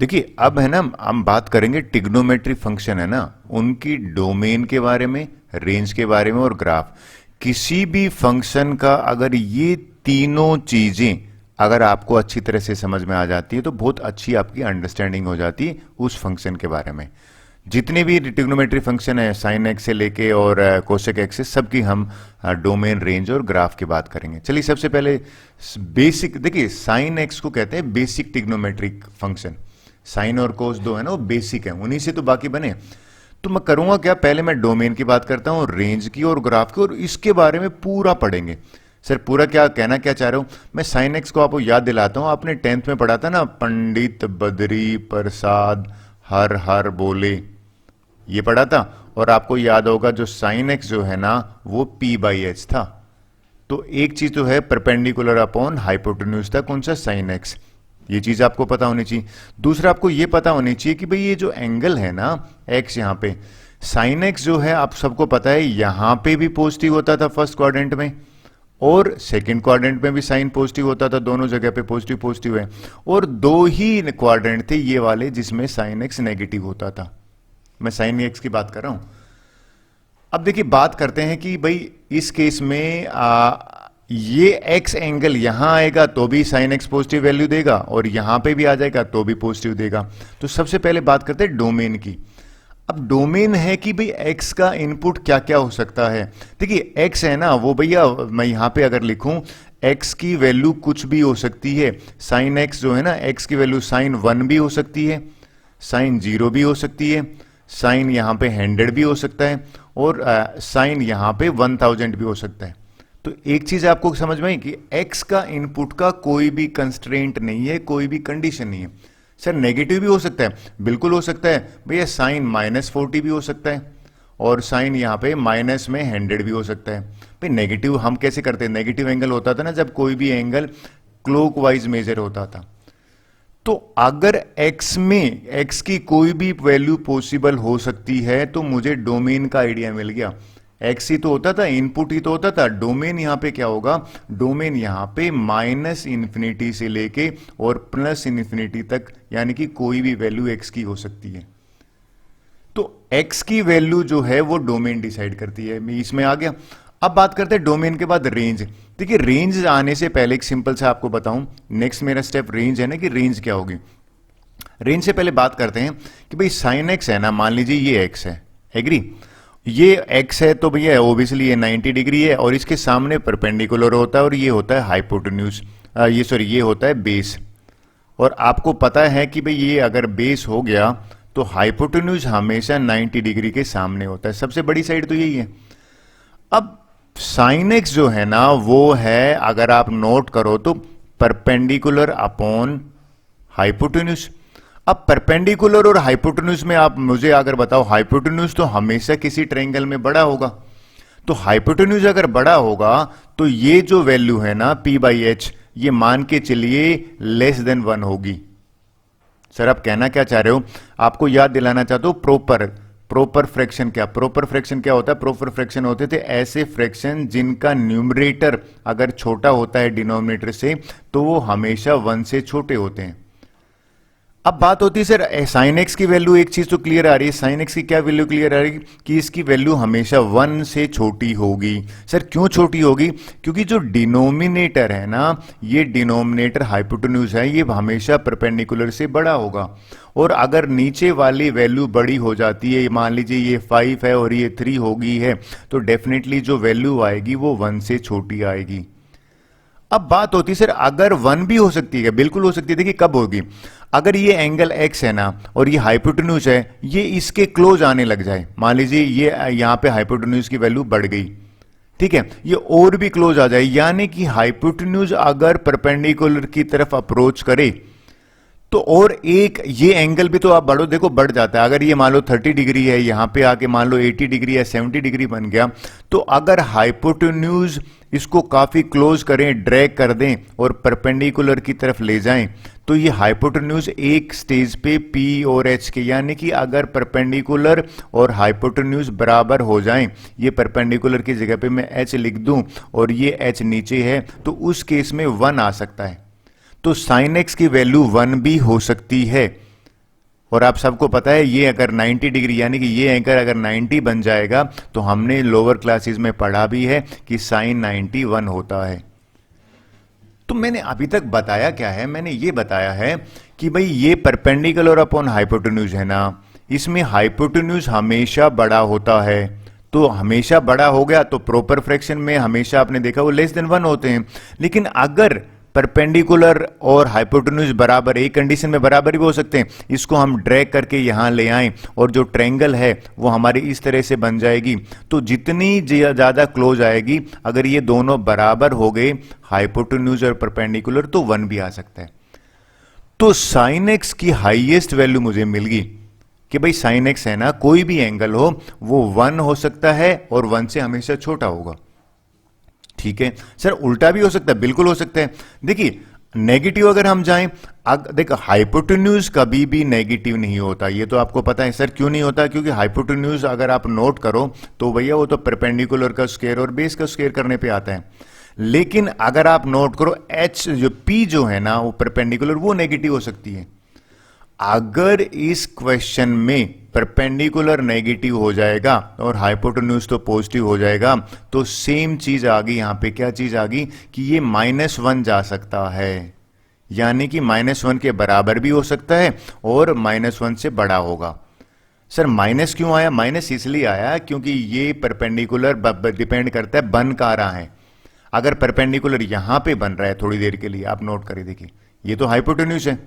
देखिए अब है ना, हम बात करेंगे ट्रिग्नोमेट्री फंक्शन है ना, उनकी डोमेन के बारे में, रेंज के बारे में और ग्राफ। किसी भी फंक्शन का अगर ये तीनों चीजें अगर आपको अच्छी तरह से समझ में आ जाती है तो बहुत अच्छी आपकी अंडरस्टैंडिंग हो जाती है उस फंक्शन के बारे में। जितने भी ट्रिग्नोमेट्री फंक्शन है, साइन एक्स से लेके और कोसेक एक्स से, सबकी हम डोमेन, रेंज और ग्राफ की बात करेंगे। चलिए सबसे पहले बेसिक देखिए, साइन एक्स को कहते हैं बेसिक ट्रिग्नोमेट्रिक फंक्शन। साइन और कोस दो है ना, वो बेसिक है, उन्हीं से तो बाकी बने। तो मैं करूंगा क्या, पहले मैं डोमेन की बात करता हूं, रेंज की और ग्राफ की, और इसके बारे में पूरा पढ़ेंगे। सर पूरा क्या कहना क्या चाह रहा हूं मैं, साइन एक्स को आपको याद दिलाता हूं, आपने 10th में पढ़ा था ना, पंडित बद्री प्रसाद हर हर बोले, ये पढ़ा था। और आपको याद होगा जो साइन एक्स जो है ना वो p बाई एच था। तो एक चीज तो है परपेंडिकुलर अपॉन हाइपोटेन्यूज था, कौन सा, साइन एक्स, ये चीज आपको पता होनी चाहिए। दूसरा आपको ये पता होनी चाहिए कि भाई ये जो एंगल है ना एक्स, यहाँ पे साइन एक्स जो है आप सबको पता है यहां पे भी पॉजिटिव होता था फर्स्ट क्वाड्रेंट में, और सेकंड क्वाड्रेंट में भी साइन पॉजिटिव होता था, दोनों जगह पे पॉजिटिव पॉजिटिव है। और दो ही क्वाड्रेंट थे ये वाले जिसमें साइन एक्स नेगेटिव होता था। मैं साइन एक्स की बात कर रहा हूं। अब देखिए बात करते हैं कि भाई इस केस में ये एक्स एंगल यहां आएगा तो भी साइन एक्स पॉजिटिव वैल्यू देगा, और यहां पे भी आ जाएगा तो भी पॉजिटिव देगा। तो सबसे पहले बात करते हैं डोमेन की। अब डोमेन है कि भाई एक्स का इनपुट क्या क्या हो सकता है। देखिए एक्स है ना वो, भैया मैं यहां पे अगर लिखूं एक्स की वैल्यू कुछ भी हो सकती है। साइन एक्स जो है ना, एक्स की वैल्यू साइन 1 भी हो सकती है, साइन 0 भी हो सकती है, साइन यहां पे 100 भी हो सकता है, और साइन यहां पे 1000 भी हो सकता है। तो एक चीज आपको समझ में आई कि x का इनपुट का कोई भी कंस्ट्रेंट नहीं है, कोई भी कंडीशन नहीं है। सर नेगेटिव भी हो सकता है, बिल्कुल हो सकता है भैया, साइन -40 भी हो सकता है, और साइन यहां पे माइनस में 100 भी हो सकता है। भाई नेगेटिव हम कैसे करते हैं, नेगेटिव एंगल होता था ना जब कोई भी एंगल क्लॉकवाइज मेजर होता था। तो अगर x में x की कोई भी वैल्यू पॉसिबल हो सकती है तो मुझे डोमेन का आइडिया मिल गया। एक्स ही तो होता था, इनपुट ही तो होता था, डोमेन यहां पे क्या होगा, डोमेन यहां पे -इन्फिनिटी से लेके और +इन्फिनिटी तक, यानी कि कोई भी वैल्यू एक्स की हो सकती है। तो एक्स की वैल्यू जो है वो डोमेन डिसाइड करती है, मैं इसमें आ गया। अब बात करते हैं डोमेन के बाद रेंज। देखिए रेंज आने से पहले एक सिंपल सा आपको बताऊं, नेक्स्ट मेरा स्टेप रेंज है ना, कि रेंज क्या होगी। रेंज से पहले बात करते हैं कि भाई साइन एक्स है ना, मान लीजिए ये एक्स है, एग्री, ये x है तो भैया ओबियसली ये 90 डिग्री है, और इसके सामने परपेंडिकुलर होता है, और ये होता है हाइपोटेन्यूज, ये होता है बेस। और आपको पता है कि भाई ये अगर बेस हो गया तो हाइपोटेन्यूज हमेशा 90 डिग्री के सामने होता है, सबसे बड़ी साइड तो यही है। अब साइन एक्स जो है ना वो है, अगर आप नोट करो तो परपेंडिकुलर अपॉन हाइपोटेन्यूज। अब परपेंडिकुलर और हाइपोटेन्यूज में आप मुझे अगर बताओ, हाइपोटेन्यूज तो हमेशा किसी ट्रायंगल में बड़ा होगा, तो हाइपोटेन्यूज अगर बड़ा होगा तो ये जो वैल्यू है ना p बाई एच, ये मान के चलिए <<1 होगी। सर आप कहना क्या चाह रहे हो, आपको याद दिलाना चाहते हो प्रॉपर फ्रैक्शन क्या, प्रॉपर फ्रैक्शन क्या होता है, प्रॉपर फ्रैक्शन होते थे ऐसे फ्रैक्शन जिनका न्यूमरेटर अगर छोटा होता है डिनोमिनेटर से तो वो हमेशा 1 से छोटे होते हैं। अब बात होती है सर साइन एक्स की वैल्यू, एक चीज तो क्लियर आ रही है, साइन एक्स की क्या वैल्यू क्लियर आ रही है कि इसकी वैल्यू हमेशा 1 से छोटी होगी। सर क्यों छोटी होगी, क्योंकि जो डिनोमिनेटर है ना, ये डिनोमिनेटर हाइपोटेन्यूज है, ये हमेशा परपेंडिकुलर से बड़ा होगा। और अगर नीचे वाली वैल्यू बड़ी हो जाती है, मान लीजिए ये 5 है और ये 3 हो गई है, तो डेफिनेटली जो वैल्यू आएगी वो 1 से छोटी आएगी। अब बात होती है सर अगर 1 भी हो सकती है, बिल्कुल हो सकती है। देखिए कब होगी, अगर ये एंगल x है ना और ये हाइपोटेन्यूज है, ये इसके क्लोज आने लग जाए, मान लीजिए ये यहां पे हाइपोटेन्यूज की वैल्यू बढ़ गई, ठीक है, ये और भी क्लोज आ जाए, यानी कि हाइपोटेन्यूज अगर परपेंडिकुलर की तरफ अप्रोच करे तो और एक ये एंगल भी तो आप बढ़ो, देखो बढ़ जाता है। अगर ये मान लो 30 डिग्री है, यहां पे आके मान लो 80 डिग्री या 70 डिग्री बन गया, तो अगर हाइपोटेन्यूज इसको काफी क्लोज करें, ड्रैग कर दें और परपेंडिकुलर की तरफ ले जाएं, तो ये हाइपोटेन्यूज एक स्टेज पे P और H के, यानी कि अगर परपेंडिकुलर और हाइपोटेन्यूज बराबर हो जाएं, ये परपेंडिकुलर की जगह पे मैं H लिख दूं और ये H नीचे है, तो उस केस में 1 आ सकता है। तो साइन एक्स की वैल्यू 1 भी हो सकती है। और आप सबको पता है ये अगर 90 डिग्री यानी कि ये एंगल अगर 90 बन जाएगा तो हमने लोअर क्लासेस में पढ़ा भी है कि साइन 91 होता है। तो मैंने अभी तक बताया क्या है, मैंने ये बताया है कि भाई ये परपेंडिकुलर अपॉन हाइपोटेन्यूज है ना, इसमें हाइपोटेन्यूज हमेशा बड़ा होता है, तो हमेशा बड़ा हो गया तो प्रॉपर फ्रैक्शन में हमेशा आपने देखा वो लेस देन 1 होते हैं। लेकिन अगर परपेंडिकुलर और हाइपोटेन्यूज बराबर, एक कंडीशन में बराबर भी हो सकते हैं, इसको हम ड्रैग करके यहां ले आएं और जो ट्रायंगल है वो हमारी इस तरह से बन जाएगी। तो जितनी ज्यादा क्लोज आएगी, अगर ये दोनों बराबर हो गए हाइपोटेन्यूज और परपेंडिकुलर, तो 1 भी आ सकता है। तो साइन एक्स की हाईएस्ट वैल्यू मुझे मिल गई कि भाई साइन एक्स है ना, कोई भी एंगल हो वो 1 हो सकता है और 1 से हमेशा छोटा होगा। ठीक है सर, उल्टा भी हो सकता है, बिल्कुल हो सकता है। देखिए नेगेटिव अगर हम जाएं, देखो हाइपोटेन्यूज कभी भी नेगेटिव नहीं होता, ये तो आपको पता है। सर क्यों नहीं होता? क्योंकि हाइपोटेन्यूज अगर आप नोट करो तो भैया वो तो परपेंडिकुलर का स्क्वायर और बेस का स्क्वायर करने पे आता है। लेकिन अगर आप नोट करो एच जो पी जो है ना वो परपेंडिकुलर, वो नेगेटिव हो सकती है। अगर इस क्वेश्चन में परपेंडिकुलर नेगेटिव हो जाएगा और हाइपोटेन्यूज तो पॉजिटिव हो जाएगा, तो सेम चीज आ गई यहां पे। क्या चीज आ गई कि ये -1 जा सकता है, यानी कि -1 के बराबर भी हो सकता है और -1 से बड़ा होगा। सर माइनस क्यों आया? माइनस इसलिए आया क्योंकि ये परपेंडिकुलर डिपेंड करता है बन कहां रहा है। अगर परपेंडिकुलर यहां पे बन रहा है थोड़ी देर के लिए, आप नोट करें, देखिए ये तो हाइपोटेन्यूज है।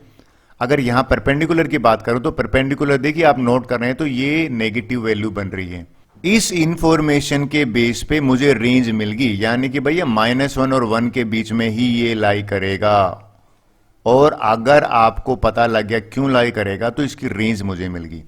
अगर यहां परपेंडिकुलर की बात करूं तो परपेंडिकुलर देखिए आप नोट कर रहे हैं तो ये नेगेटिव वैल्यू बन रही है। इस इंफॉर्मेशन के बेस पे मुझे रेंज मिल गई, यानी कि भैया -1 और 1 के बीच में ही ये लाई करेगा। और अगर आपको पता लग गया क्यों लाई करेगा तो इसकी रेंज मुझे मिल गई।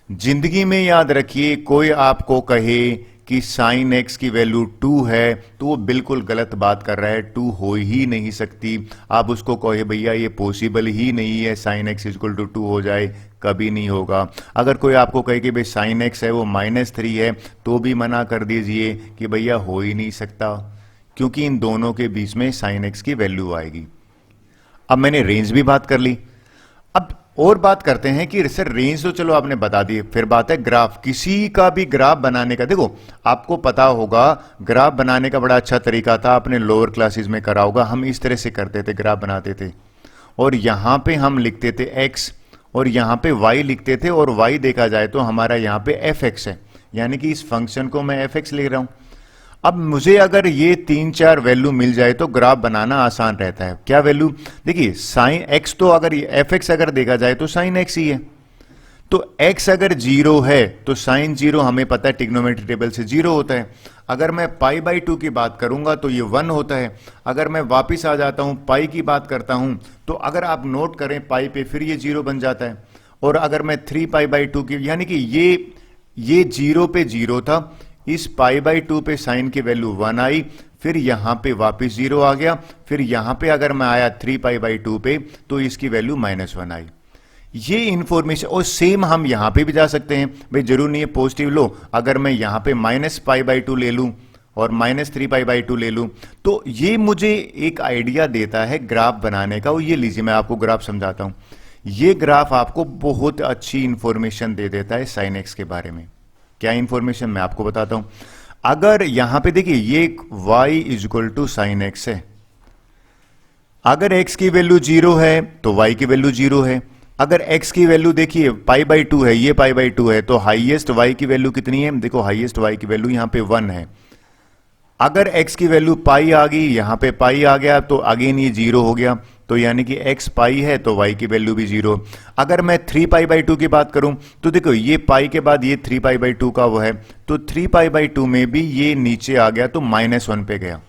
जिंदगी में याद रखिए, कोई आपको कहे कि साइन एक्स की वैल्यू 2 है तो वो बिल्कुल गलत बात कर रहा है, 2 हो ही नहीं सकती। आप उसको कहे भैया ये पॉसिबल ही नहीं है साइन एक्स इक्वल टू 2 हो जाए, कभी नहीं होगा। अगर कोई आपको कहे कि भाई साइन एक्स है वो -3 है, तो भी मना कर दीजिए कि भैया हो ही नहीं सकता, क्योंकि इन दोनों के बीच में साइन एक्स की वैल्यू आएगी। अब मैंने रेंज भी बात कर ली, अब और बात करते हैं कि सर रेंज तो चलो आपने बता दी, फिर बात है ग्राफ। किसी का भी ग्राफ बनाने का, देखो आपको पता होगा ग्राफ बनाने का बड़ा अच्छा तरीका था, आपने लोअर क्लासेस में करा होगा। हम इस तरह से करते थे, ग्राफ बनाते थे और यहां पे हम लिखते थे x और यहां पे y लिखते थे, और y देखा जाए तो हमारा यहां पे fx है, यानी कि इस फंक्शन को मैं fx लिख रहा हूं। अब मुझे अगर ये 3-4 वैल्यू मिल जाए तो ग्राफ बनाना आसान रहता है। क्या वैल्यू? देखिए साइन एक्स, तो अगर एफ एक्स अगर देखा जाए तो साइन एक्स ही है, तो x अगर 0 है तो साइन 0 हमें पता है ट्रिग्नोमेट्री टेबल से 0 होता है। अगर मैं π/2 की बात करूंगा तो ये 1 होता है। अगर मैं वापिस आ जाता हूं पाई की बात करता हूं तो अगर आप नोट करें पाई पे फिर ये 0 बन जाता है। और अगर मैं 3π/2 की, यानी कि ये 0 पे 0 था, इस π/2 पे साइन की वैल्यू 1 आई, फिर यहां पे वापस 0 आ गया, फिर यहां पे अगर मैं आया 3π/2 पे तो इसकी वैल्यू -1 आई। ये इंफॉर्मेशन, और सेम हम यहां पे भी जा सकते हैं, भाई जरूर नहीं है पॉजिटिव लो, अगर मैं यहां पे -π/2 ले लूं और -3π/2 ले लूं तो ये मुझे एक आइडिया देता है ग्राफ बनाने का। और ये लीजिए मैं आपको ग्राफ समझाता हूं। ये ग्राफ आपको बहुत अच्छी इंफॉर्मेशन दे देता है साइन एक्स के बारे में। क्या इंफॉर्मेशन, मैं आपको बताता हूं। अगर यहां पे देखिए ये y = sin x है, अगर x की वैल्यू 0 है तो y की वैल्यू 0 है। अगर x की वैल्यू देखिए π/2 है, ये π/2 है, तो हाईएस्ट y की वैल्यू कितनी है? देखो हाईएस्ट y की वैल्यू यहां पे 1 है। अगर x की वैल्यू पाई आ गई, यहां पे पाई आ गया तो अगेन ये 0 हो गया, तो यानी कि x पाई है तो y की वैल्यू भी 0। अगर मैं 3π/2 की बात करूं तो देखो ये पाई के बाद ये 3π/2 का वो है, तो 3π/2 में भी ये नीचे आ गया तो -1 पे गया।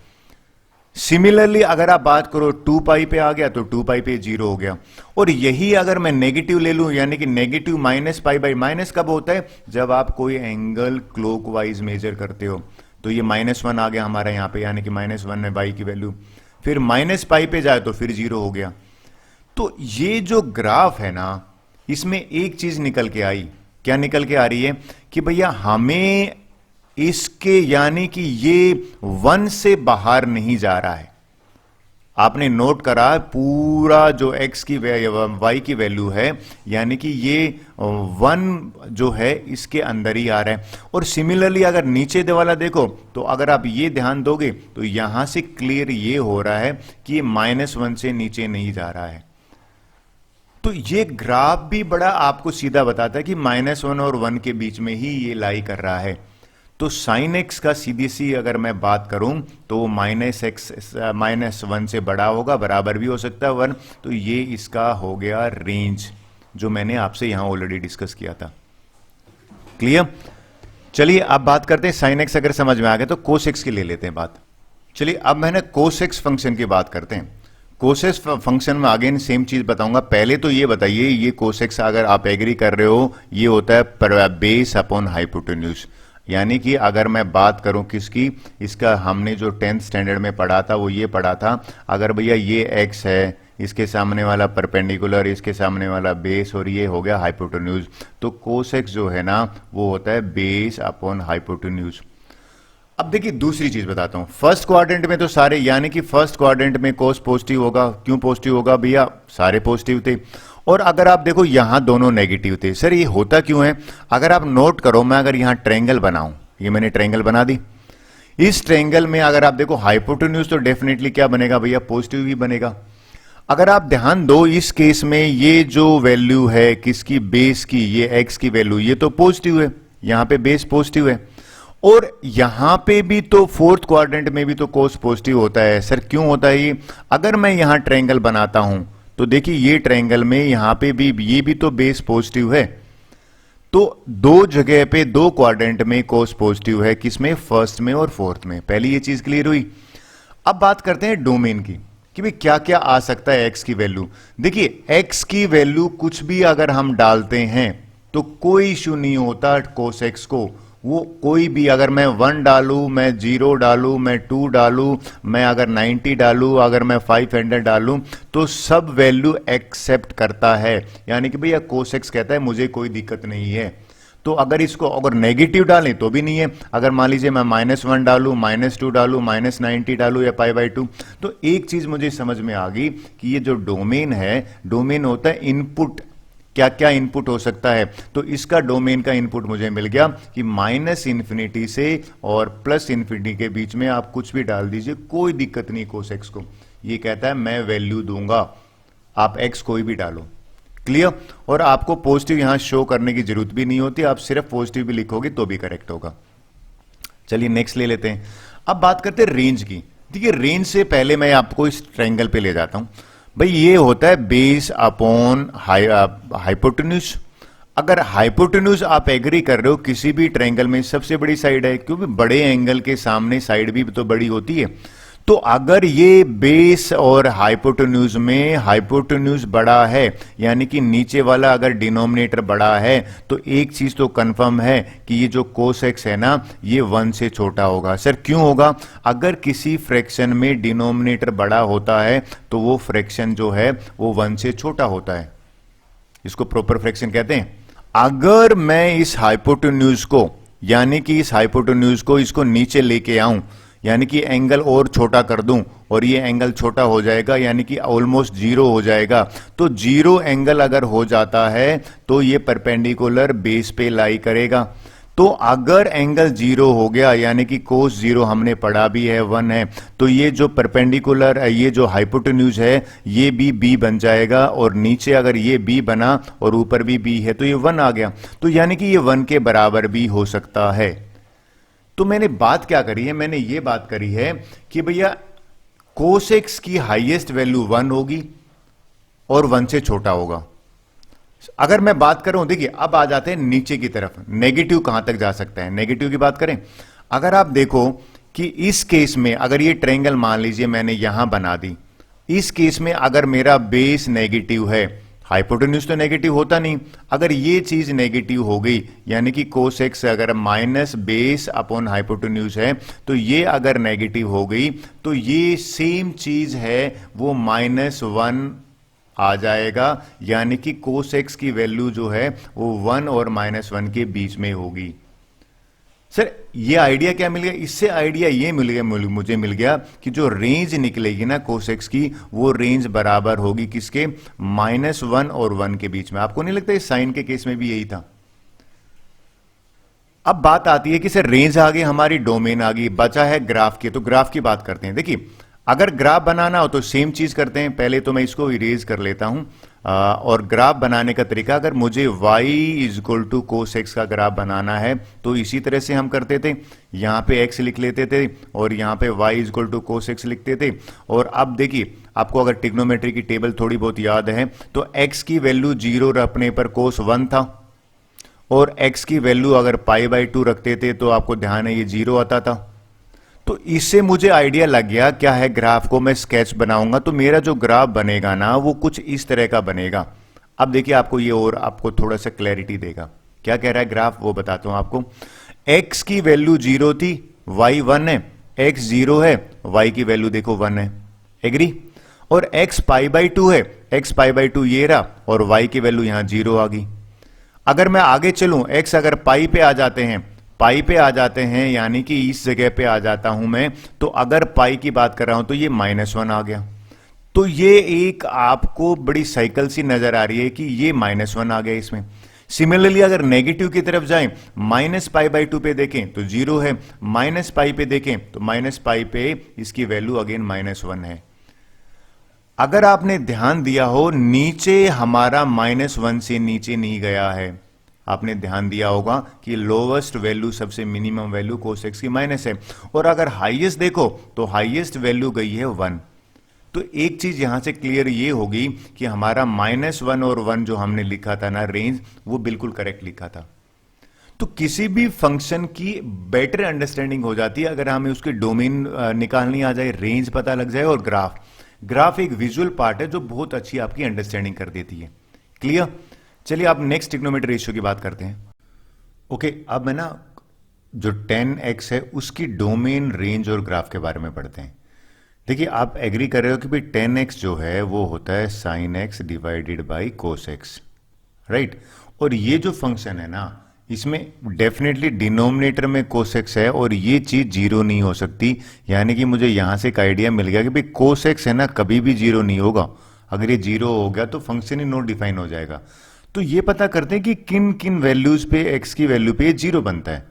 सिमिलरली अगर आप बात करो 2π पे आ गया तो 2π पे 0 हो गया। और यही अगर मैं नेगेटिव ले लूं, यानी कि नेगेटिव -π/, माइनस कब होता है? जब आप कोई एंगल क्लॉकवाइज मेजर करते हो, तो ये -1 आ गया हमारा यहाँ पे, यानी कि -1 है y की वैल्यू। फिर -π पे जाए तो फिर 0 हो गया। तो ये जो ग्राफ है ना, इसमें एक चीज निकल के आई। क्या निकल के आ रही है? कि भैया हमें इसके, यानी कि ये 1 से बाहर नहीं जा रहा है। आपने नोट करा पूरा जो x की y की वैल्यू है, यानी कि ये 1 जो है इसके अंदर ही आ रहा है। और सिमिलरली अगर नीचे वाला देखो तो अगर आप ये ध्यान दोगे तो यहां से क्लियर ये हो रहा है कि ये -1 से नीचे नहीं जा रहा है। तो ये ग्राफ भी बड़ा आपको सीधा बताता है कि -1 और 1 के बीच में ही ये लाई कर रहा है। तो साइन एक्स का सीधी सी अगर मैं बात करूं तो -1 से बड़ा होगा, बराबर भी हो सकता है 1। तो ये इसका हो गया रेंज, जो मैंने आपसे यहां ऑलरेडी डिस्कस किया था। क्लियर? चलिए अब बात करते हैं, साइन एक्स अगर समझ में आ गया तो कोस एक्स की ले लेते हैं बात। चलिए अब मैंने कोस एक्स फंक्शन की बात करते हैं। कोस एक्स फंक्शन में अगेन सेम चीज बताऊंगा। पहले तो ये बताइए, ये कोस एक्स अगर आप एग्री कर रहे हो, ये होता है बेस अपॉन हाइपोटेन्यूज। यानी कि अगर मैं बात करूं किसकी, इसका हमने जो 10th स्टैंडर्ड में पढ़ा था वो ये पढ़ा था, अगर भैया ये x है, इसके सामने वाला परपेंडिकुलर, इसके सामने वाला बेस, और ये हो गया हाइपोटेन्यूज, तो कोस एक्स जो है ना वो होता है बेस अपॉन हाइपोटेन्यूज। अब देखिए दूसरी चीज बताता हूं, फर्स्ट क्वाड्रेंट में तो सारे, यानी कि फर्स्ट क्वाड्रेंट में कोस पॉजिटिव होगा। क्यों पॉजिटिव होगा भैया? सारे पॉजिटिव थे। और अगर आप देखो यहां दोनों नेगेटिव थे। सर ये होता क्यों है? अगर आप नोट करो, मैं अगर यहां ट्रायंगल बनाऊं, ये मैंने ट्रायंगल बना दी, इस ट्रायंगल में अगर आप देखो हाइपोटेन्यूज तो डेफिनेटली क्या बनेगा भैया? पॉजिटिव ही बनेगा। अगर आप ध्यान दो इस केस में ये जो वैल्यू है किसकी, बेस की, ये एक्स की वैल्यू, ये तो पॉजिटिव है, यहां पे बेस पॉजिटिव है, और यहां पे भी तो फोर्थ क्वाड्रेंट में भी तो कोस पॉजिटिव होता है। सर क्यों होता है ये? अगर मैं यहां ट्रायंगल बनाता हूं तो देखिए ये ट्रायंगल में यहां पे भी ये भी तो बेस पॉजिटिव है, तो दो जगह पे दो क्वाड्रेंट में कोस पॉजिटिव है, किसमें? फर्स्ट में और फोर्थ में। पहली ये चीज क्लियर हुई। अब बात करते हैं डोमेन की कि भाई क्या क्या आ सकता है एक्स की वैल्यू। देखिए एक्स की वैल्यू कुछ भी अगर हम डालते हैं तो कोई इश्यू नहीं होता कोस एक्स को। वो कोई भी, अगर मैं 1 डालूं, मैं 0 डालूं, मैं 2 डालूं, मैं अगर 90 डालूं, अगर मैं 500 डालूं, तो सब वैल्यू एक्सेप्ट करता है। यानी कि भैया कोस एक्स कहता है मुझे कोई दिक्कत नहीं है। तो अगर इसको अगर नेगेटिव डालें तो भी नहीं है। अगर मान लीजिए मैं -1 डालूं, -2 डालूं, -90 डालूं या π/2, तो एक चीज मुझे समझ में आ गई कि ये जो डोमेन है, डोमेन होता है इनपुट। क्या क्या इनपुट हो सकता है? तो इसका डोमेन का इनपुट मुझे मिल गया कि -∞ से और +∞ के बीच में आप कुछ भी डाल दीजिए, कोई दिक्कत नहीं कोस एक्स को। ये कहता है मैं वैल्यू दूंगा, आप एक्स कोई भी डालो। क्लियर? और आपको पॉजिटिव यहां शो करने की जरूरत भी नहीं होती, आप सिर्फ पॉजिटिव भी लिखोगे तो भी करेक्ट होगा। चलिए नेक्स्ट ले लेते हैं। अब बात करते हैं रेंज की। देखिए रेंज से पहले मैं आपको इस ट्रायंगल पे ले जाता हूं। भाई ये होता है बेस अपॉन हाइपोटेन्यूज। अगर हाइपोटेन्यूज आप एग्री कर रहे हो किसी भी ट्रायंगल में सबसे बड़ी साइड है, क्योंकि बड़े एंगल के सामने साइड भी तो बड़ी होती है। तो अगर ये बेस और हाइपोटेन्यूज में हाइपोटेन्यूज बड़ा है, यानी कि नीचे वाला अगर डिनोमिनेटर बड़ा है, तो एक चीज तो कंफर्म है कि ये जो कोस एक्स है ना ये 1 से छोटा होगा। सर क्यों होगा? अगर किसी फ्रैक्शन में डिनोमिनेटर बड़ा होता है तो वो फ्रैक्शन जो है वो 1 से छोटा होता है, इसको प्रॉपर फ्रैक्शन कहते हैं। अगर मैं इस हाइपोटेन्यूज को, यानी कि इस हाइपोटेन्यूज को इसको नीचे लेके आऊं, यानी कि एंगल और छोटा कर दूं, और ये एंगल छोटा हो जाएगा, यानी कि ऑलमोस्ट 0 हो जाएगा। तो 0 एंगल अगर हो जाता है तो ये परपेंडिकुलर बेस पे लाई करेगा। तो अगर एंगल 0 हो गया, यानी कि कोस 0 हमने पढ़ा भी है 1 है, तो ये जो परपेंडिकुलर, ये जो हाइपोटेन्यूज है ये भी b बन जाएगा, और नीचे अगर ये b बना और ऊपर भी b है तो ये 1 आ गया। तो यानी कि ये 1 के बराबर भी हो सकता है। तो मैंने बात क्या करी है? मैंने ये बात करी है कि भैया कोस एक्स की हाईएस्ट वैल्यू 1 होगी और 1 से छोटा होगा। अगर मैं बात करूं, देखिए अब आ जाते हैं नीचे की तरफ, नेगेटिव कहां तक जा सकता है। नेगेटिव की बात करें, अगर आप देखो कि इस केस में अगर ये ट्रायंगल मान लीजिए मैंने यहां बना दी, इस केस में अगर मेरा बेस नेगेटिव है, हाइपोटेन्यूज तो नेगेटिव होता नहीं, अगर ये चीज नेगेटिव हो गई, यानी कि कोस एक्स अगर माइनस बेस अपॉन हाइपोटेन्यूज है, तो ये अगर नेगेटिव हो गई तो ये सेम चीज है वो -1 आ जाएगा, यानी कि कोस एक्स की वैल्यू जो है वो 1 और -1 के बीच में होगी। सर ये आइडिया क्या मिल गया, इससे आइडिया ये मिल गया, मुझे मिल गया कि जो रेंज निकलेगी ना कोसेक्स की, वो रेंज बराबर होगी किसके, -1 और 1 के बीच में। आपको नहीं लगता इस साइन के केस में भी यही था? अब बात आती है कि सर रेंज आ गई हमारी, डोमेन आ गई, बचा है ग्राफ की। तो ग्राफ की बात करते हैं। देखिए अगर ग्राफ बनाना हो तो सेम चीज करते हैं। पहले तो मैं इसको इरेज कर लेता हूं, और ग्राफ बनाने का तरीका, अगर मुझे y is equal to cos x का ग्राफ बनाना है तो इसी तरह से हम करते थे। यहां पे x लिख लेते थे और यहां पे y is equal to cos x लिखते थे। और अब देखिए आपको अगर ट्रिग्नोमेट्री की टेबल थोड़ी बहुत याद है तो x की वैल्यू 0 रखने पर कोस 1 था, और x की वैल्यू अगर π/2 रखते थे तो आपको ध्यान है ये 0 आता था। तो इससे मुझे आइडिया लग गया क्या है, ग्राफ को मैं स्केच बनाऊंगा तो मेरा जो ग्राफ बनेगा ना वो कुछ इस तरह का बनेगा। अब देखिए आपको ये और आपको थोड़ा सा क्लैरिटी देगा। क्या कह रहा है ग्राफ वो बताता हूं आपको। x की वैल्यू 0 थी, y 1 है, x 0 है, y की वैल्यू देखो 1 है, एग्री। और x π/2 है, x π/2 ये रहा, और y की वैल्यू यहां 0 आ गई। अगर मैं आगे चलूं, x अगर पाई पे आ जाते हैं, पाई पे आ जाते हैं यानी कि इस जगह पे आ जाता हूं मैं, तो अगर पाई की बात कर रहा हूं तो ये -1 आ गया। तो ये एक आपको बड़ी साइकिल सी नजर आ रही है कि ये -1 आ गया इसमें। सिमिलरली अगर नेगेटिव की तरफ जाएं, -π/2 पे देखें तो 0 है, -π पे देखें तो -π पे इसकी वैल्यू अगेन -1 है। अगर आपने ध्यान दिया हो नीचे हमारा -1 से नीचे नहीं गया है, आपने ध्यान दिया होगा कि लोवेस्ट वैल्यू सबसे मिनिमम वैल्यू कोस एक्स की माइनस है, और अगर हाईएस्ट देखो तो हाईएस्ट वैल्यू गई है 1। तो एक चीज यहां से क्लियर ये होगी कि हमारा -1 और 1 जो हमने लिखा था ना रेंज, वो बिल्कुल करेक्ट लिखा था। तो किसी भी फंक्शन की बेटर अंडरस्टैंडिंग हो जाती है अगर हमें उसके डोमेन निकालनी आ जाए, रेंज पता लग जाए, और ग्राफ एक विजुअल पार्ट है जो बहुत अच्छी आपकी अंडरस्टैंडिंग कर देती है। क्लियर? चलिए आप नेक्स्ट ट्रिग्नोमेट्री रेशियो की बात करते हैं। ओके, अब मैं ना जो 10x है उसकी डोमेन, रेंज और ग्राफ के बारे में पढ़ते हैं। देखिए आप एग्री कर रहे हो कि भाई 10x जो है वो होता है sin x divided by cos x, right. और ये जो फंक्शन है ना इसमें डेफिनेटली डिनोमिनेटर में cos x है, और ये चीज 0 नहीं हो सकती। यानी कि मुझे यहां से एक आइडिया मिल गया कि भाई cos x है ना कभी भी 0 नहीं होगा। अगर ये 0 हो गया तो फंक्शन ही नॉट डिफाइन हो जाएगा। तो ये पता करते हैं कि किन किन वैल्यूज पे x की वैल्यू पे ये 0 बनता है।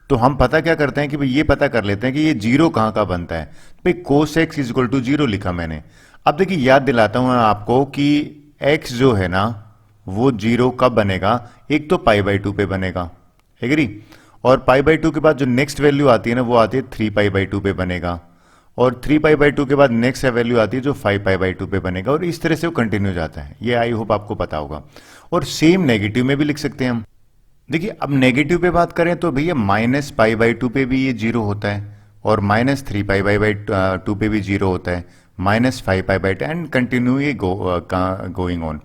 तो हम पता क्या करते हैं कि भाई ये पता कर लेते हैं कि ये 0 कहां का बनता है। भाई cos x इक्वल टू 0 लिखा मैंने। अब देखिए याद दिलाता हूं आपको कि x जो है ना वो 0 कब बनेगा, एक तो π/2 पे बनेगा, एग्री। और π/2 के बाद जो नेक्स्ट वैल्यू आती है ना वो आती है 3π/2 पे बनेगा, और 3π/2 के बाद नेक्स्ट वैल्यू आती है जो 5π/2 पे बनेगा, और इस तरह से वो कंटिन्यू जाता है। ये आई होप आपको पता होगा। और सेम नेगेटिव में भी लिख सकते हैं हम। देखिए अब नेगेटिव पे बात करें तो भैया -π/2 पे भी ये 0 होता है, और -3π/2 पे भी 0 होता है, -5π/2 एंड कंटिन्यू ये गोइंग ऑन।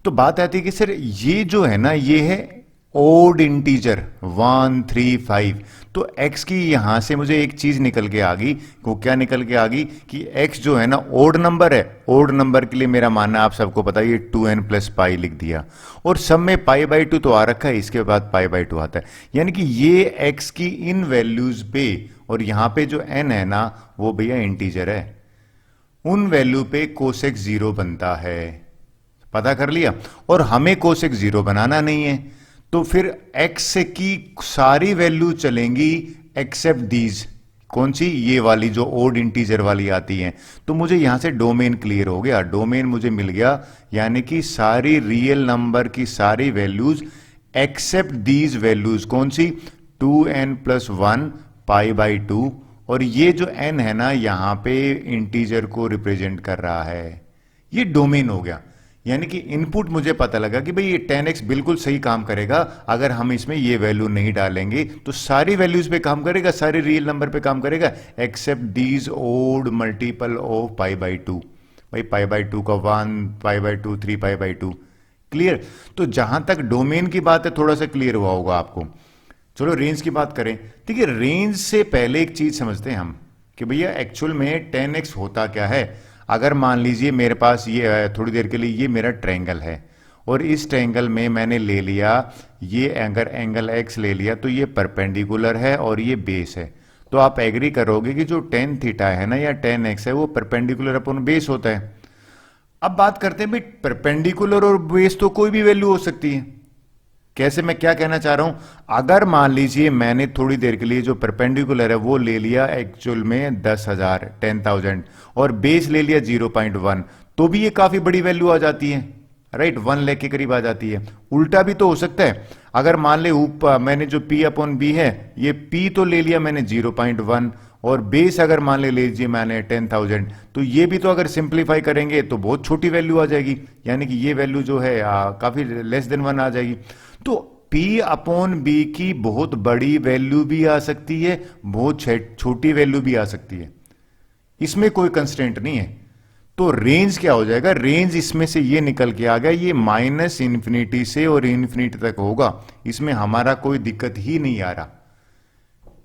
तो बात आती है कि सर ये जो है ना ये है ओड इंटीजर 1 3 5। तो x की यहां से मुझे एक चीज निकल के आ गई। वो क्या निकल के आ गई कि x जो है ना ओड नंबर है। ओड नंबर के लिए मेरा मानना आप सबको पता है, ये 2n + π लिख दिया, और सब में π/2 तो आ रखा है, इसके बाद π/2 आता है। यानी कि ये x की इन वैल्यूज पे, और यहां पे जो n है ना वो भैया इंटीजर है, उन वैल्यू पे cos x 0 बनता है। पता कर लिया। और हमें cos x 0 बनाना नहीं है, तो फिर x की सारी वैल्यू चलेंगी एक्सेप्ट दीज। कौन सी? ये वाली जो ओड इंटीजर वाली आती है। तो मुझे यहां से डोमेन क्लियर हो गया, डोमेन मुझे मिल गया, यानी कि सारी रियल नंबर की सारी वैल्यूज एक्सेप्ट दीज वैल्यूज। कौन सी? 2n + 1 π/2, और ये जो n है ना यहां पे इंटीजर को रिप्रेजेंट कर रहा है। ये डोमेन हो गया। यानी कि इनपुट मुझे पता लगा कि भाई ये 10x बिल्कुल सही काम करेगा अगर हम इसमें ये वैल्यू नहीं डालेंगे, तो सारी वैल्यूज पे काम करेगा, सारे रियल नंबर पे काम करेगा except these odd multiple of π/2। भाई π/2 का 1, π/2, 3π/2। क्लियर? तो जहां तक डोमेन की बात है थोड़ा सा क्लियर हुआ होगा आपको। चलो रेंज की बात करें। देखिए रेंज से पहले एक चीज समझते हैं हम कि भैया एक्चुअल में 10x होता क्या है। अगर मान लीजिए मेरे पास ये थोड़ी देर के लिए ये मेरा ट्रायंगल है, और इस ट्रायंगल में मैंने ले लिया ये अगर एंगल x ले लिया तो ये परपेंडिकुलर है और ये बेस है, तो आप एग्री करोगे कि जो टेन थीटा है ना या टेन एक्स है वो परपेंडिकुलर अपॉन बेस होता है। अब बात करते हैं भाई परपेंडिकुलर और बेस तो कोई भी वैल्यू हो सकती है। कैसे, मैं क्या कहना चाह रहा हूं, अगर मान लीजिए मैंने थोड़ी देर के लिए जो परपेंडिकुलर है वो ले लिया एक्चुअल में 10,000 10,000 और बेस ले लिया 0.1, तो भी ये काफी बड़ी वैल्यू आ जाती है, राइट, 1 लाख के करीब आ जाती है। उल्टा भी तो हो सकता है, अगर मान ले ऊपर मैंने जो P अपॉन बी है ये P तो ले लिया मैंने 0.1 और बेस अगर मान ले लीजिए मैंने 10,000, तो ये भी तो अगर सिंप्लीफाई करेंगे तो बहुत छोटी वैल्यू आ जाएगी, यानी कि ये वैल्यू जो है काफी लेस देन 1 आ जाएगी। तो P अपॉन बी की बहुत बड़ी वैल्यू भी आ सकती है, बहुत छोटी वैल्यू भी आ सकती है, इसमें कोई कंस्ट्रेंट नहीं है। तो रेंज क्या हो जाएगा, रेंज इसमें से ये निकल के आ गया, ये माइनस इन्फिनिटी से और इन्फिनिटी तक होगा, इसमें हमारा कोई दिक्कत ही नहीं आ रहा।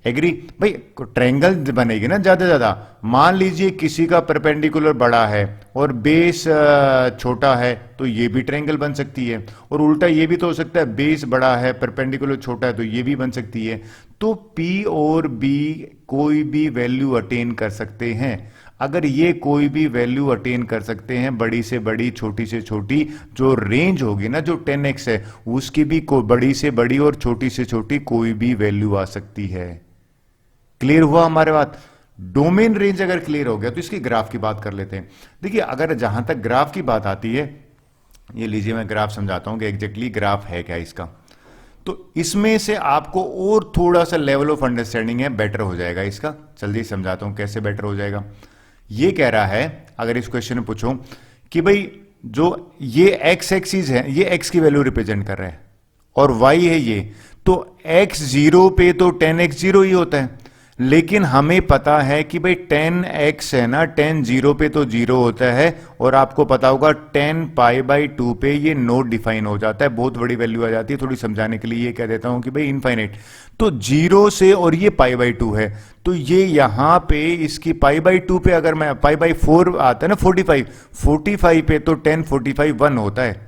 एग्री भाई, ट्रायंगल बनेगी ना ज्यादा, मान लीजिए किसी का परपेंडिकुलर बड़ा है और बेस छोटा है तो ये भी ट्रायंगल बन सकती है, और उल्टा ये भी तो हो सकता है बेस बड़ा है परपेंडिकुलर छोटा है तो ये भी बन सकती है। तो P और B कोई भी वैल्यू अटेन कर सकते हैं। अगर ये कोई भी वैल्यू अटेन कर सकते हैं, बड़ी से बड़ी छोटी से छोटी, जो रेंज होगी ना जो 10x है उसकी भी बड़ी से बड़ी और छोटी से छोटी कोई भी वैल्यू आ सकती है। क्लियर हुआ हमारे बात? डोमेन रेंज अगर क्लियर हो गया तो इसकी ग्राफ की बात कर लेते हैं। देखिए अगर जहां तक ग्राफ की बात आती है, ये लीजिए मैं ग्राफ समझाता हूं कि एग्जैक्टली ग्राफ है क्या इसका, तो इसमें से आपको और थोड़ा सा लेवल ऑफ अंडरस्टैंडिंग है बेटर हो जाएगा इसका। जल्दी समझाता हूं कैसे बेटर हो जाएगा। ये कह रहा है, अगर इस क्वेश्चन में पूछो कि भाई जो ये एक्स एक्सिस है ये एक्स की वैल्यू रिप्रेजेंट कर रहा है और वाई है ये, तो एक्स जीरो पे तो 10x जीरो ही होता है, लेकिन हमें पता है कि भाई 10x है ना, 10 जीरो पे तो जीरो होता है, और आपको पता होगा 10 π/2 पे ये नोट डिफाइन हो जाता है, बहुत बड़ी वैल्यू आ जाती है। थोड़ी समझाने के लिए ये कह देता हूं कि भाई इनफाइनाइट, तो जीरो से, और ये π/2 है, तो ये यहां पे इसकी π/2 पे अगर मैं π/4 आता है ना 45 पे तो 10 45 1 होता है,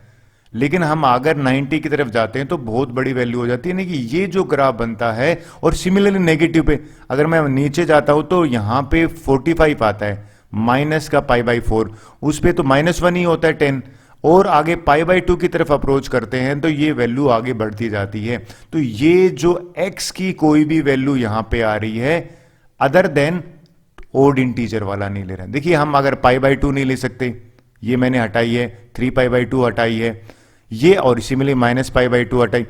लेकिन हम अगर 90 की तरफ जाते हैं तो बहुत बड़ी वैल्यू हो जाती है ना, कि ये जो ग्राफ बनता है। और सिमिलरली नेगेटिव पे अगर मैं नीचे जाता हूं तो यहां पे 45 आता है, माइनस का π/4, उस पे तो -1 ही होता है 10, और आगे π/2 की तरफ अप्रोच करते हैं तो ये वैल्यू आगे बढ़ती जाती है। तो ये जो x की कोई भी वैल्यू यहां पे आ रही है अदर देन ओड इंटीजर वाला नहीं ले रहे हैं। देखिए हम अगर π/2 नहीं ले सकते, ये मैंने हटाई है, 3π/2 हटाई है ये, और सिमिलरली -π/2 हटाई।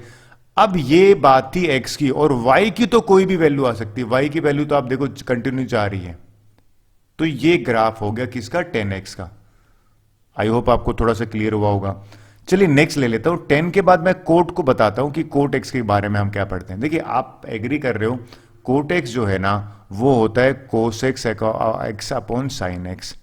अब ये बात थी x की, और y की तो कोई भी वैल्यू आ सकती है, y की वैल्यू तो आप देखो कंटिन्यू जा रही है। तो ये ग्राफ हो गया किसका, 10x का। आई होप आपको थोड़ा सा क्लियर हुआ होगा। चलिए नेक्स्ट ले लेता हूं। 10 के बाद मैं कोट को बताता हूं कि कोट x के बारे में हम क्या पढ़ते हैं। देखिए आप एग्री कर रहे हो, कोट x जो है ना वो होता है cos x upon sine x,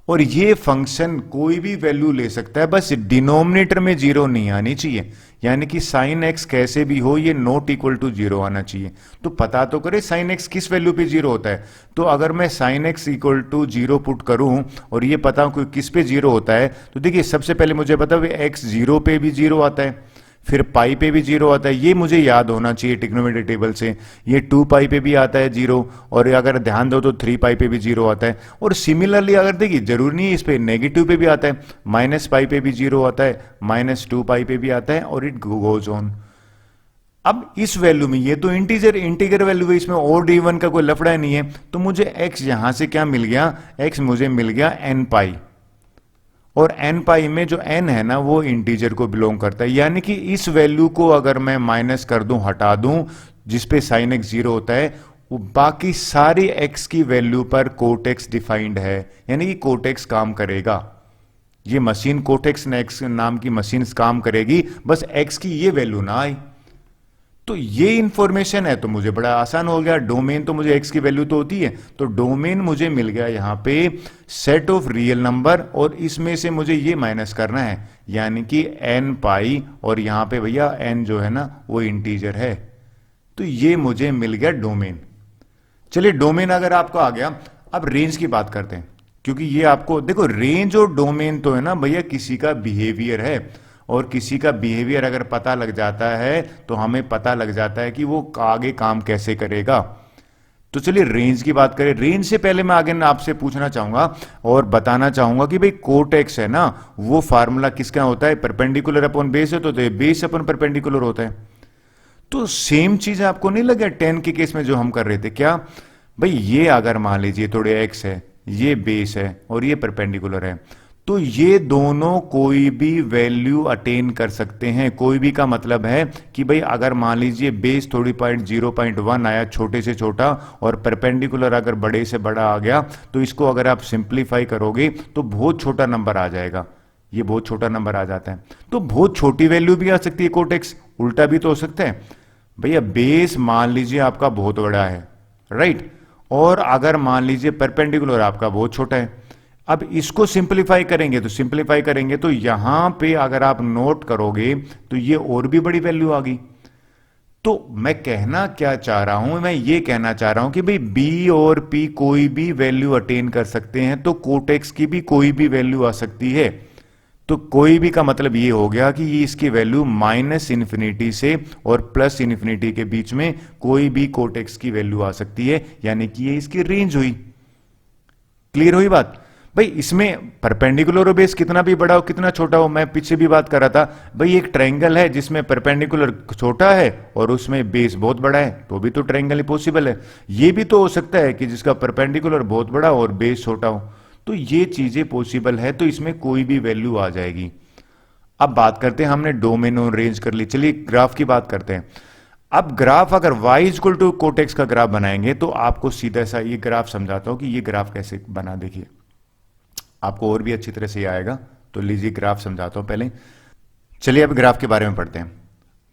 और ये फंक्शन कोई भी वैल्यू ले सकता है, बस डिनोमिनेटर में जीरो नहीं आनी चाहिए, यानी कि साइन एक्स कैसे भी हो ये नॉट इक्वल टू जीरो आना चाहिए। तो पता तो करे साइन एक्स किस वैल्यू पे जीरो होता है। तो अगर मैं sine x equal to zero put करूं और ये पता कि किस पे जीरो होता है, तो देखिए सबसे पहले मुझे पता है एक्स जीरो पे भी जीरो आता है, फिर पाई पे भी जीरो आता है, ये मुझे याद होना चाहिए ट्रिग्नोमेट्री टेबल से। ये 2π पे भी आता है जीरो, और अगर ध्यान दो तो 3π पे भी जीरो आता है। और सिमिलरली अगर देखिए जरूरी नहीं है इस पे, नेगेटिव पे भी आता है, -π पे भी जीरो आता है, -2π पे भी आता है, और इट गोज ऑन। अब इस वैल्यू में ये तो इंटीजर वैल्यू है, इसमें ओड इवन का कोई लफड़ा नहीं है, तो मुझे x यहां से क्या मिल गया, x मुझे मिल गया nπ, और nπ में जो n है ना वो इंटीजर को बिलोंग करता है, यानी कि इस वैल्यू को अगर मैं माइनस कर दूं, हटा दूं, जिसपे साइन x जीरो होता है, वो बाकी सारी x की वैल्यू पर कोट x डिफाइंड है, यानी कि कोट x काम करेगा। ये मशीन कोट x नाम की मशीन काम करेगी, बस x की ये वैल्यू ना आई। तो ये इंफॉर्मेशन है तो मुझे बड़ा आसान हो गया। डोमेन तो मुझे x की वैल्यू तो होती है, तो डोमेन मुझे मिल गया यहां पे सेट ऑफ रियल नंबर, और इसमें से मुझे ये माइनस करना है, यानी कि nπ, और यहां पे भैया n जो है ना वो इंटीजर है, तो ये मुझे मिल गया डोमेन। चलिए डोमेन अगर आपको आ गया, अब रेंज की बात करते हैं, क्योंकि ये आपको देखो रेंज और डोमेन तो है ना भैया किसी का बिहेवियर है, और किसी का बिहेवियर अगर पता लग जाता है तो हमें पता लग जाता है कि वो आगे काम कैसे करेगा। तो चलिए रेंज की बात करें। रेंज से पहले मैं आगे आपसे पूछना चाहूंगा और बताना चाहूंगा कि भाई कोट एक्स है ना, वो फार्मूला किसका होता है, परपेंडिकुलर अपॉन बेस है, तो बेस अपॉन परपेंडिकुलर होता है। तो सेम चीज आपको नहीं लगा 10 के केस में जो हम कर रहे थे? क्या भाई, ये अगर मान लीजिए थोड़े एक्स है, ये बेस है और ये परपेंडिकुलर है, तो ये दोनों कोई भी वैल्यू अटेन कर सकते हैं। कोई भी का मतलब है कि भाई अगर मान लीजिए बेस थोड़ी 0.1 आया छोटे से छोटा और परपेंडिकुलर अगर बड़े से बड़ा आ गया, तो इसको अगर आप सिंप्लीफाई करोगे तो बहुत छोटा नंबर आ जाएगा। ये बहुत छोटा नंबर आ जाता है। तो बहुत छोटी वैल्यू भी आ सकती है कोट एक्स, उल्टा भी तो हो सकता है। भैया बेस मान लीजिए आपका बहुत बड़ा है, राइट, और अगर मान लीजिए परपेंडिकुलर आपका बहुत छोटा है। अब इसको सिंपलीफाई करेंगे तो यहां पे अगर आप नोट करोगे तो ये और भी बड़ी वैल्यू आ गई। तो मैं कहना क्या चाह रहा हूं, मैं ये कहना चाह रहा हूं कि भाई बी और पी कोई भी वैल्यू अटेन कर सकते हैं, तो कोटेक्स की भी कोई भी वैल्यू आ सकती है। तो कोई भी का मतलब ये हो गया कि ये इसकी वैल्यू माइनस इन्फिनिटी से और प्लस इन्फिनिटी के बीच में कोई भी कोटेक्स की वैल्यू आ सकती है, यानी कि ये इसकी रेंज हुई। क्लियर हुई बात? भाई इसमें परपेंडिकुलर और बेस कितना भी बड़ा हो कितना छोटा हो, मैं पीछे भी बात कर रहा था, भाई एक ट्रायंगल है जिसमें परपेंडिकुलर छोटा है और उसमें बेस बहुत बड़ा है, तो भी तो ट्रायंगल ही पॉसिबल है। ये भी तो हो सकता है कि जिसका परपेंडिकुलर बहुत बड़ा और बेस छोटा हो, तो ये चीजें पॉसिबल है, तो इसमें कोई भी वैल्यू आ जाएगी। अब बात करते हैं, हमने डोमेन और रेंज कर ली, चलिए ग्राफ की बात करते हैं। अब ग्राफ अगर y इक्वल टू कोटेक्स का ग्राफ बनाएंगे तो आपको सीधा सा ये ग्राफ समझाता हूं कि ये ग्राफ कैसे बना, देखिए आपको और भी अच्छी तरह से आएगा। तो लीजिए ग्राफ समझाता हूं पहले। चलिए अब ग्राफ के बारे में पढ़ते हैं।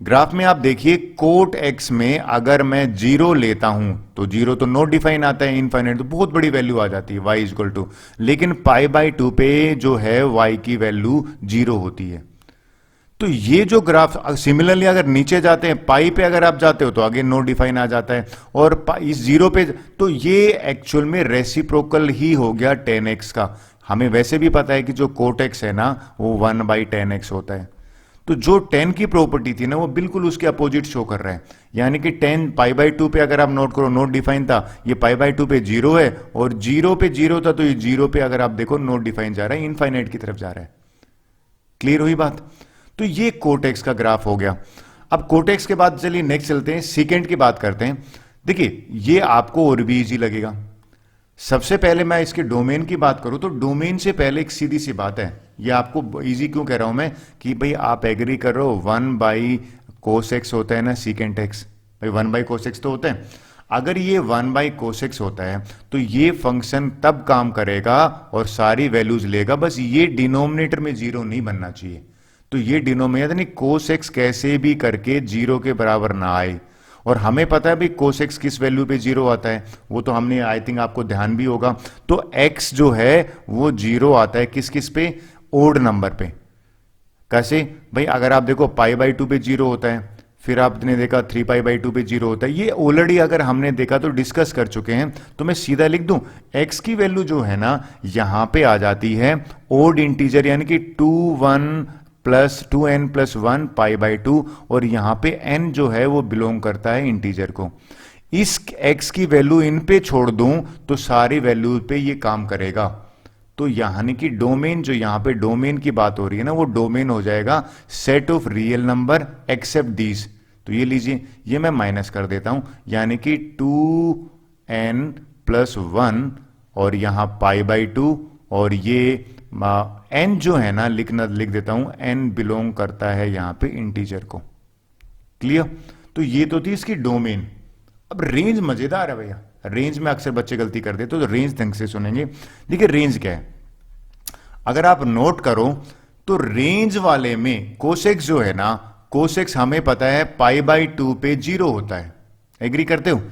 ग्राफ में आप देखिए कोट एक्स में अगर मैं 0 लेता हूं तो 0 तो नॉट डिफाइन आता है, इनफाइनाइट तो बहुत बड़ी वैल्यू आ जाती है y इक्वल टू, लेकिन π/2 पे जो है y की वैल्यू 0 होती है। तो ये जो ग्राफ सिमिलरली अगर नीचे जाते हैं पाई पे अगर आप जाते हो तो आगे नो डिफाइन आ जाता है, और इस 0 पे तो ये एक्चुअल में रेसिप्रोकल ही हो गया 10x का। हमें वैसे भी पता है कि जो कोटेक्स है ना वो 1/10x होता है। तो जो 10 की प्रॉपर्टी थी ना वो बिल्कुल उसके अपोजिट शो कर रहा है, यानी कि 10 π/2 पे अगर आप नोट करो नोट डिफाइन था, ये π/2 पे 0 है, और 0 पे 0 था, तो ये 0 पे अगर आप देखो नोट डिफाइन जा रहा है, इनफाइनाइट की तरफ जा रहा है। क्लियर हुई बात? तो ये कोटेक्स का ग्राफ हो गया। अब कोटेक्स के बाद चलिए नेक्स्ट चलते हैं, सीकेंट की बात करते हैं। देखिए ये आपको और भी इजी लगेगा। सबसे पहले मैं इसके डोमेन की बात करूं तो डोमेन से पहले एक सीधी सी बात है, ये आपको इजी क्यों कह रहा हूं मैं कि भाई आप एग्री कर रहे हो 1/cos x होता है ना सीकेंट x, भाई 1/cos x तो होता है। अगर ये 1/cos x होता है तो ये फंक्शन तब काम करेगा और सारी वैल्यूज लेगा, बस ये डिनोमिनेटर में 0 नहीं बनना चाहिए। तो ये डिनोमिनेटर यानी cos x कैसे भी करके 0 के बराबर ना आए, और हमें पता है भाई cos x किस वैल्यू पे 0 आता है, वो तो हमने आई थिंक आपको ध्यान भी होगा। तो x जो है वो 0 आता है किस किस पे, ओड नंबर पे। कैसे भाई, अगर आप देखो π/2 पे 0 होता है, फिर आपने देखा 3π/2 पे 0 होता है। ये ऑलरेडी अगर हमने देखा तो डिस्कस कर चुके हैं, तो मैं सीधा लिख दूं x की वैल्यू जो है ना यहां पे आ जाती है ओड इंटीजर, यानी कि 2n+1 π/2, और यहां पे n जो है वो बिलोंग करता है इंटीजर को। इस x की वैल्यू इन पे छोड़ दूं तो सारी वैल्यू पे ये काम करेगा। तो यानी कि डोमेन, जो यहां पे डोमेन की बात हो रही है ना, वो डोमेन हो जाएगा set of real number except these. तो ये लीजिए, ये मैं माइनस कर देता हूं, यानी कि 2n+1 और यहां π/2, और ये n जो है ना लिख देता हूं, n बिलोंग करता है यहां पे इंटीजर को। क्लियर? तो ये तो थी इसकी डोमेन। अब रेंज मजेदार है भैया, रेंज में अक्सर बच्चे गलती कर देते तो रेंज ढंग से सुनेंगे। देखिए रेंज क्या है, अगर आप नोट करो तो रेंज वाले में कोसेक्स जो है ना, कोसेक्स हमें पता है π/2 पे 0 होता है, एग्री करते हो?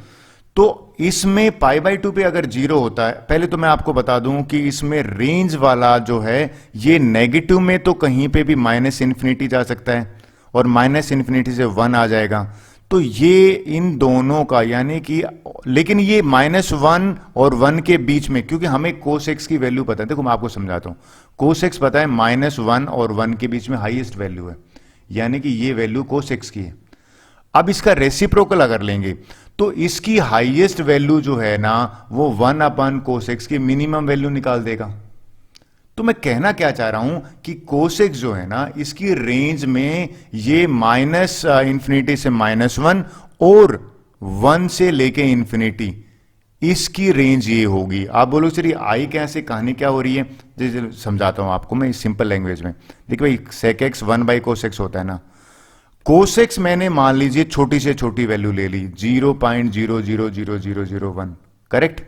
तो इसमें π/2 पे अगर 0 होता है, पहले तो मैं आपको बता दूं कि इसमें रेंज वाला जो है ये नेगेटिव में तो कहीं पे भी -∞ जा सकता है, और -∞ से 1 आ जाएगा। तो ये इन दोनों का यानी कि, लेकिन ये -1 और 1 के बीच में, क्योंकि हमें cos x की वैल्यू पता है। देखो मैं आपको समझाता हूं, कोसेक्स पता है -1 और 1 के बीच में हाईएस्ट वैल्यू है, यानी कि ये वैल्यू कोसेक्स की है। अब इसका रेसिप्रोकल अगर लेंगे तो इसकी हाईएस्ट वैल्यू जो है ना वो 1/कोसेक्स की मिनिमम वैल्यू निकाल देगा। तो मैं कहना क्या चाह रहा हूं कि कोसेक्स जो है ना इसकी रेंज में ये -∞ से -1 और 1 से लेके इंफिनिटी, इसकी रेंज ये होगी। आप बोलो चलिए आई कैसे, कहानी क्या हो रही है, जैसे समझाता हूं आपको मैं सिंपल लैंग्वेज में। देखिए भाई sec x 1/कोसेक्स होता है ना, कोसेक्स मैंने मान लीजिए छोटी से छोटी वैल्यू ले ली 0.000001, करेक्ट।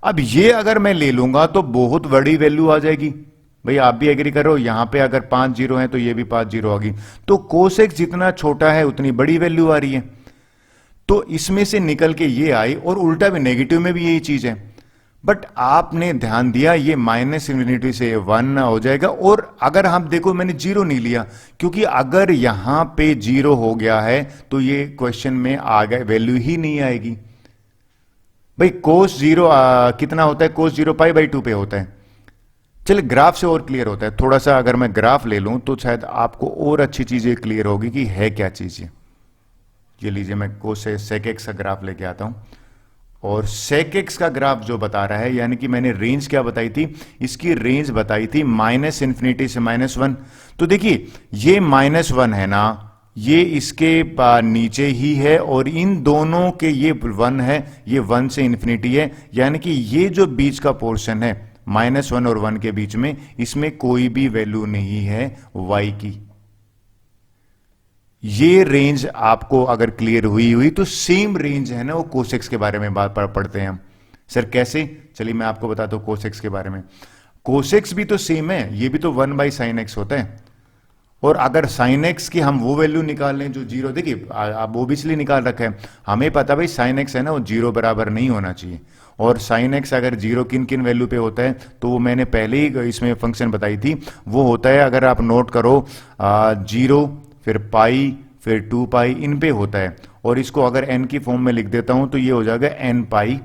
अब ये अगर मैं ले लूंगा तो बहुत बड़ी वैल्यू आ जाएगी। भाई आप भी एग्री करो, यहां पे अगर 5 जीरो है तो ये भी 5 जीरो होगी, तो कोसेक्स जितना छोटा है उतनी बड़ी वैल्यू आ रही है। तो इसमें से निकल के ये आई, और उल्टा भी नेगेटिव में भी यही चीज है। बट आपने ध्यान दिया ये -∞ से 1 हो जाएगा। और अगर हम देखो मैंने जीरो नहीं लिया, क्योंकि अगर यहां पे जीरो हो गया है तो ये क्वेश्चन में आ गए वैल्यू ही नहीं आएगी। भाई कोस जीरो कितना होता है, कोस 0 π/2 पे होता है। चलिए ग्राफ से और क्लियर होता है थोड़ा सा, अगर मैं ग्राफ ले लूं तो शायद आपको और अच्छी चीजें क्लियर होगी कि है क्या चीज ये लीजिए मैं कोस sec x का ग्राफ लेके आता हूं, और sec x का ग्राफ जो बता रहा है, यानी कि मैंने रेंज क्या बताई थी, इसकी रेंज बताई थी -∞ से -1। तो देखिए ये -1 है ना, ये इसके नीचे ही है, और इन दोनों के ये 1 है, ये 1 से इंफिनिटी है, यानी कि ये जो बीच का पोर्शन है -1 और 1 के बीच में, इसमें कोई भी वैल्यू नहीं है y की। ये रेंज आपको अगर क्लियर हुई तो सेम रेंज है ना वो कोसेक्स के बारे में बात पढ़ते हैं हम। सर कैसे, चलिए मैं आपको बताता हूं कोसेक्स के बारे में। कोसेक्स भी तो सेम है, ये भी तो 1/sin x होता है। और अगर sin x की हम वो वैल्यू निकाल लें जो जीरो, देखिए आप ओबियसली निकाल रखा है, हमें पता भाई sin x है ना वो जीरो बराबर नहीं होना चाहिए। और sin x अगर जीरो किन किन वैल्यू पे होता है तो वो मैंने पहले ही इसमें फंक्शन बताई थी, वो होता है, अगर आप नोट करो 0 फिर पाई फिर 2 पाई, इन पे होता है। और इसको अगर n की फॉर्म में लिख देता हूं तो ये हो जाएगा n पाई,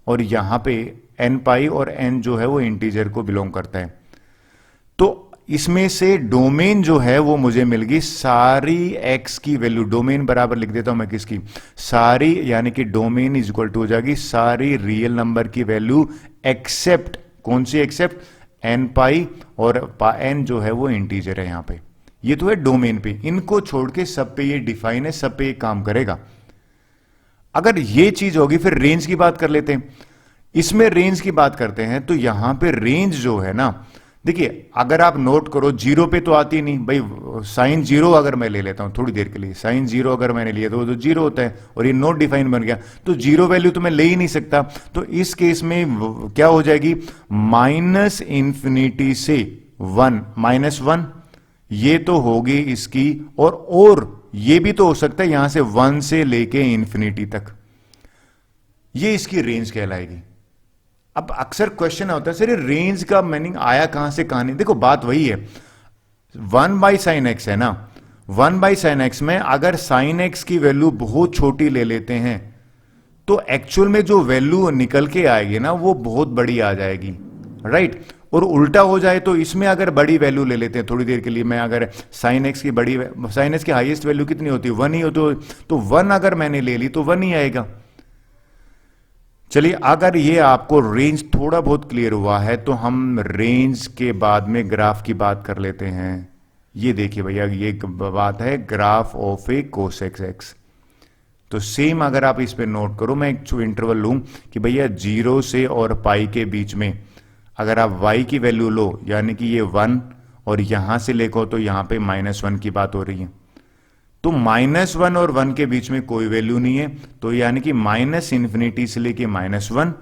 और यहां पे n पाई और n जो है वो इंटीजर को बिलोंग करता है। तो इसमें से डोमेन जो है वो मुझे मिल गई सारी x की वैल्यू, डोमेन बराबर लिख देता हूं मैं किसकी, सारी, यानी कि डोमेन इज इक्वल टू हो जाएगी सारी रियल नंबर की वैल्यू एक्सेप्ट, कौन सी एक्सेप्ट, n पाई, और n जो है वो इंटीजर है यहां पे। ये तो है डोमेन पे, इनको छोड़ के सब पे ये डिफाइन है, सब पे ये काम करेगा। अगर ये चीज होगी फिर रेंज की बात कर लेते हैं। इसमें रेंज की बात करते हैं तो यहां पे रेंज जो है ना, देखिए अगर आप नोट करो जीरो पे तो आती नहीं भाई, sin 0 अगर मैं ले लेता हूं थोड़ी देर के लिए, sin 0 अगर मैंने लिया तो जीरो होता है, और ये नोट डिफाइन बन गया, तो जीरो वैल्यू तो मैं ले ही नहीं सकता। तो इस केस में क्या हो जाएगी, -∞ से 1, -1 ये तो होगी इसकी, और ये भी तो हो सकता है यहां से 1 से लेके इंफिनिटी तक, ये इसकी रेंज कहलाएगी। अब अक्सर क्वेश्चन होता है सर रेंज का मीनिंग आया कहां से कहां नहीं, देखो बात वही है, 1/sin x है ना, 1/sin x में अगर sin x की वैल्यू बहुत छोटी ले लेते हैं तो एक्चुअल में जो वैल्यू निकल के आएगी ना वो बहुत बड़ी आ जाएगी, राइट। और उल्टा हो जाए तो इसमें अगर बड़ी वैल्यू ले लेते हैं थोड़ी देर के लिए, मैं अगर sin x की बड़ी, sin x की हाईएस्ट वैल्यू कितनी होती है, 1 ही होती, तो 1 अगर मैंने ले ली तो 1 ही आएगा। चलिए अगर ये आपको रेंज थोड़ा बहुत क्लियर हुआ है तो हम रेंज के बाद में ग्राफ की बात कर लेते हैं। ये देखिए भैया ये बात है ग्राफ ऑफ ए कोसेक्स एक्स। तो सेम अगर आप इस पे नोट करो, मैं एक इंटरवल लूं कि भैया 0 से और पाई के बीच में अगर आप y की वैल्यू लो, यानी कि ये 1, और यहां से लेको तो यहां पे -1 की बात हो रही है, तो -1 और 1 के बीच में कोई वैल्यू नहीं है, तो यानी कि -∞ से लेके -1,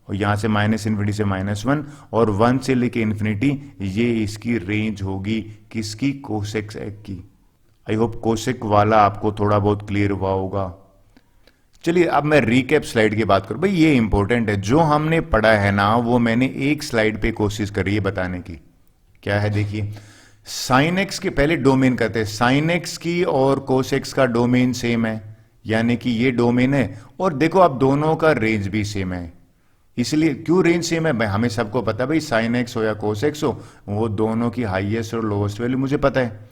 और यहां से -∞ से -1, और 1 से लेके इंफिनिटी, ये इसकी रेंज होगी किसकी, कोसेक्स एक्स की। आई होप कोसेक वाला आपको थोड़ा बहुत क्लियर हुआ होगा। चलिए अब मैं रिकैप स्लाइड की बात करूं, भाई ये इंपॉर्टेंट है, जो हमने पढ़ा है ना वो मैंने एक स्लाइड पे कोशिश करी है बताने की। क्या है देखिए, sin x के पहले डोमेन करते हैं, sin x की और cos x का डोमेन सेम है, यानी कि ये डोमेन है, और देखो अब दोनों का रेंज भी सेम है, इसलिए क्यों रेंज सेम है भाई, हमें सबको पता है भाई, साइन एक्स हो या कोस एक्स हो, वो दोनों की हाईएस्ट और लोएस्ट वैल्यू मुझे पता है।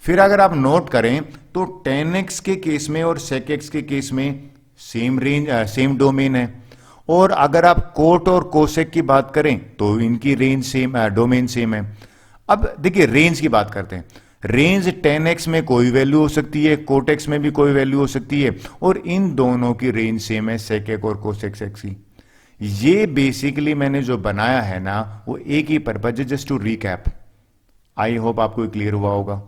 फिर अगर आप नोट करें तो टेन एक्स के केस में और सेक एक्स के केस में सेम रेंज सेम डोमेन है, और अगर आप कोट और कोसेक की बात करें तो इनकी रेंज सेम डोमेन सेम है। अब देखिए रेंज की बात करते हैं। रेंज टेन एक्स में कोई वैल्यू हो सकती है, कोट एक्स में भी कोई वैल्यू हो सकती है, और इन दोनों की रेंज सेम है, सेक एक्स और कोसेक एक्स की। ये बेसिकली मैंने जो बनाया है ना, वो एक ही पर्पज है, just to recap. I hope आपको क्लियर हुआ होगा।